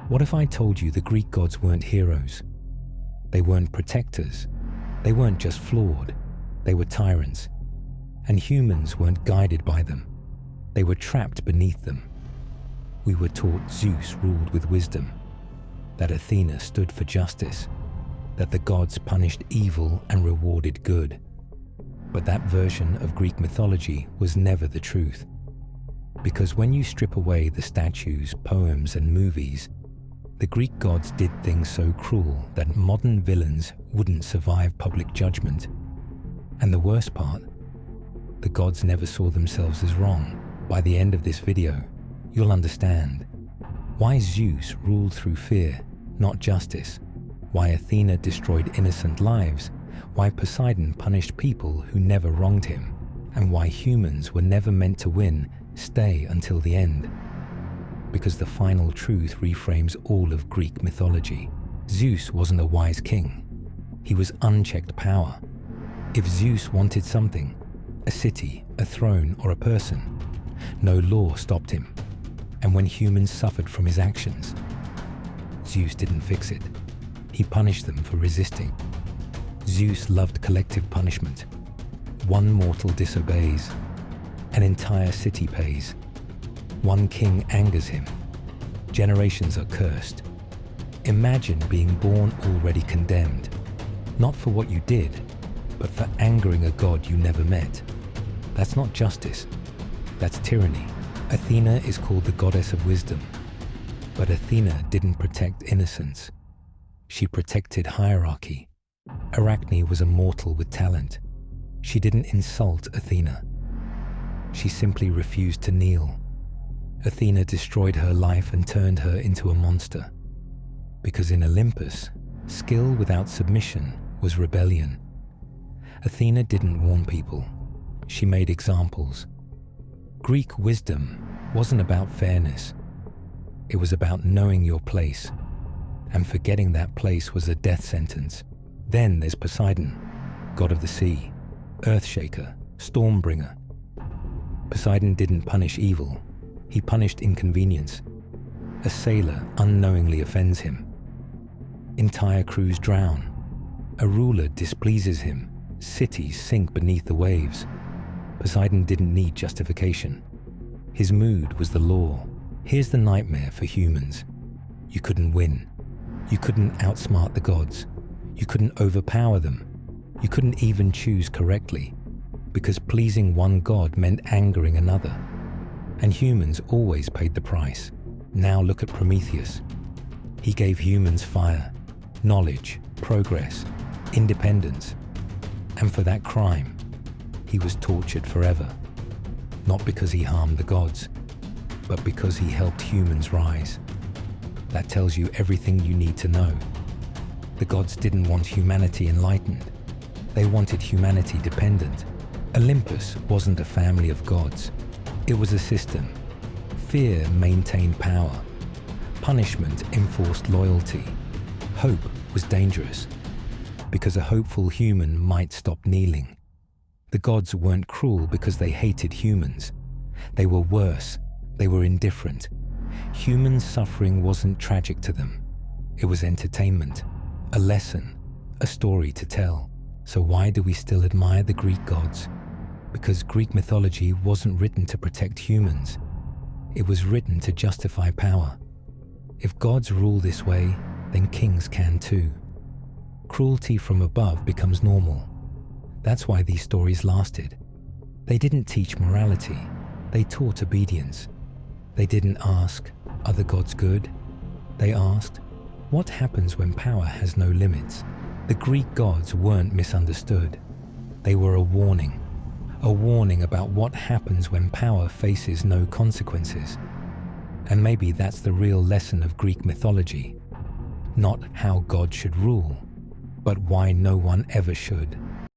What if I told you the Greek gods weren't heroes? They weren't protectors. They weren't just flawed. They were tyrants. And humans weren't guided by them. They were trapped beneath them. We were taught Zeus ruled with wisdom, that Athena stood for justice, that the gods punished evil and rewarded good. But that version of Greek mythology was never the truth. Because when you strip away the statues, poems, and movies, the Greek gods did things so cruel that modern villains wouldn't survive public judgment. And the worst part, the gods never saw themselves as wrong. By the end of this video, you'll understand why Zeus ruled through fear, not justice, why Athena destroyed innocent lives, why Poseidon punished people who never wronged him, and why humans were never meant to win, stay until the end. Because the final truth reframes all of Greek mythology. Zeus wasn't a wise king. He was unchecked power. If Zeus wanted something, a city, a throne, or a person, no law stopped him. And when humans suffered from his actions, Zeus didn't fix it. He punished them for resisting. Zeus loved collective punishment. One mortal disobeys, an entire city pays. One king angers him. Generations are cursed. Imagine being born already condemned, not for what you did, but for angering a god you never met. That's not justice. That's tyranny. Athena is called the goddess of wisdom, but Athena didn't protect innocence. She protected hierarchy. Arachne was a mortal with talent. She didn't insult Athena. She simply refused to kneel. Athena destroyed her life and turned her into a monster. Because in Olympus, skill without submission was rebellion. Athena didn't warn people. She made examples. Greek wisdom wasn't about fairness. It was about knowing your place, and forgetting that place was a death sentence. Then there's Poseidon, god of the sea, earthshaker, stormbringer. Poseidon didn't punish evil. He punished inconvenience. A sailor unknowingly offends him. Entire crews drown. A ruler displeases him. Cities sink beneath the waves. Poseidon didn't need justification. His mood was the law. Here's the nightmare for humans. You couldn't win. You couldn't outsmart the gods. You couldn't overpower them. You couldn't even choose correctly, because pleasing one god meant angering another. And humans always paid the price. Now look at Prometheus. He gave humans fire, knowledge, progress, independence. And for that crime, he was tortured forever. Not because he harmed the gods, but because he helped humans rise. That tells you everything you need to know. The gods didn't want humanity enlightened. They wanted humanity dependent. Olympus wasn't a family of gods. It was a system. Fear maintained power. Punishment enforced loyalty. Hope was dangerous, because a hopeful human might stop kneeling. The gods weren't cruel because they hated humans. They were worse. They were indifferent. Human suffering wasn't tragic to them. It was entertainment, a lesson, a story to tell. So why do we still admire the Greek gods? Because Greek mythology wasn't written to protect humans. It was written to justify power. If gods rule this way, then kings can too. Cruelty from above becomes normal. That's why these stories lasted. They didn't teach morality. They taught obedience. They didn't ask, are the gods good? They asked, what happens when power has no limits? The Greek gods weren't misunderstood. They were a warning about what happens when power faces no consequences. And maybe that's the real lesson of Greek mythology. Not how God should rule, but why no one ever should.